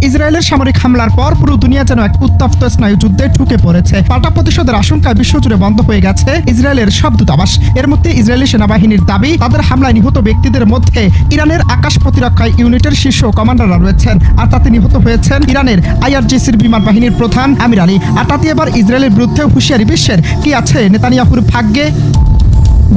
ইসরায়েলের সামরিক হামলার পর পুরো দুনিয়া যেন এক উত্তপ্ত স্নায়ু যুদ্ধে ঢুকে পড়েছে। পাল্টা প্রতিশোধের আশঙ্কায় বিশ্বজুড়ে বন্ধ হয়ে গেছে ইসরায়েলের সব দূতাবাস। এর মধ্যে ইসরায়েলি সেনাবাহিনীর দাবি, তাদের হামলায় নিহত ব্যক্তিদের মধ্যে ইরানের আকাশ প্রতিরক্ষা ইউনিটের শীর্ষ কমান্ডাররা রয়েছেন। আর তাতে নিহত হয়েছেন ইরানের IRGCর বিমান বাহিনীর প্রধান আমির আলী। আর তাতে এবার ইসরায়েলের বিরুদ্ধে হুঁশিয়ারি বিশ্বের। কি আছে নেতানিয়াহুর ভাগ্যে?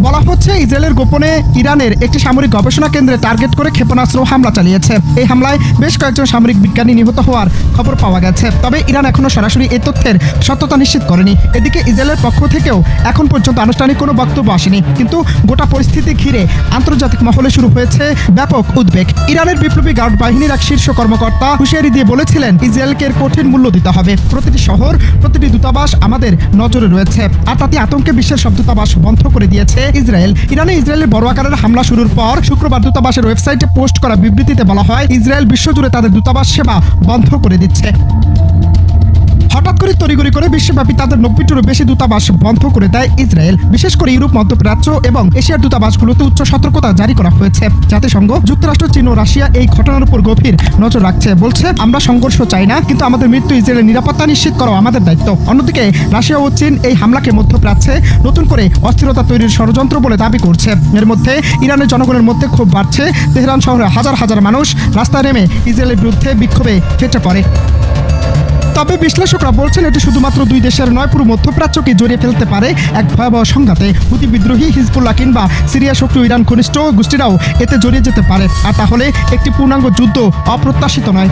বলা হচ্ছে ইসরায়েলের গোপনে ইরানের একটি সামরিক গবেষণা কেন্দ্রে টার্গেট করে ক্ষেপণাস্ত্র হামলা চালিয়েছে। এই হামলায় বেশ কয়েকজন সামরিক বিজ্ঞানী নিহত হওয়ার খবর পাওয়া গেছে। তবে ইরান এখনো সরাসরি এই তথ্যের সত্যতা নিশ্চিত করেনি। এদিকে ইসরায়েলের পক্ষ থেকেও এখন পর্যন্ত আনুষ্ঠানিক কোনো বক্তব্য আসেনি। কিন্তু গোটা পরিস্থিতি ঘিরে আন্তর্জাতিক মহলে শুরু হয়েছে ব্যাপক উদ্বেগ। ইরানের বিপ্লবী গার্ড বাহিনীর এক শীর্ষ কর্মকর্তা হুঁশিয়ারি দিয়ে বলেছিলেন, ইসরায়েলকে এর কঠিন মূল্য দিতে হবে। প্রতিটি শহর, প্রতিটি দূতাবাস আমাদের নজরে রয়েছে। আর তাতে আতঙ্কে বিশ্বের সব দূতাবাস বন্ধ করে দিয়েছে ইসরায়েল। ইসরায়েলের বড় আকারের হামলা শুরুর পর শুক্রবার দূতাবাসের ওয়েবসাইটে পোস্ট করা বিবৃতিতে বলা হয়, ইসরায়েল বিশ্বজুড়ে তাদের দূতাবাস সেবা বন্ধ করে দিচ্ছে। হঠাৎ করে তড়িঘড়ি করে বিশ্বব্যাপী তাদের 90টিরও বেশি দূতাবাস বন্ধ করে দেয় ইসরায়েল। বিশেষ করে ইউরোপ, মধ্যপ্রাচ্য এবং এশিয়ার দূতাবাসগুলোতে উচ্চ সতর্কতা জারি করা হয়েছে। জাতিসংঘ, যুক্তরাষ্ট্র, চীন ও রাশিয়া এই ঘটনার উপর গভীর নজর রাখছে। বলছে, আমরা সংঘর্ষ চাই না, কিন্তু আমাদের মৃত্যু ইসরায়েলের নিরাপত্তা নিশ্চিত করা আমাদের দায়িত্ব। অন্যদিকে রাশিয়া ও চীন এই হামলাকে মধ্যপ্রাচ্যে নতুন করে অস্থিরতা তৈরির ষড়যন্ত্র বলে দাবি করছে। এর মধ্যে ইরানের জনগণের মধ্যে ক্ষোভ বাড়ছে। তেহরান শহরে হাজার হাজার মানুষ রাস্তায় নেমে ইসরায়েলের বিরুদ্ধে বিক্ষোভে ফেটে পড়ে। তবে বিশ্লেষকরা বলছেন, এটি শুধুমাত্র দুই দেশের নয়, পুরো মধ্যপ্রাচ্যকে জড়িয়ে ফেলতে পারে এক ভয়াবহ সংঘাতে। হুতি বিদ্রোহী, হিজবুল্লাহ কিংবা সিরিয়া সক্রিয় ইরান ঘনিষ্ঠ গোষ্ঠীরাও এতে জড়িয়ে যেতে পারে। আর তাহলে একটি পূর্ণাঙ্গ যুদ্ধ অপ্রত্যাশিত নয়।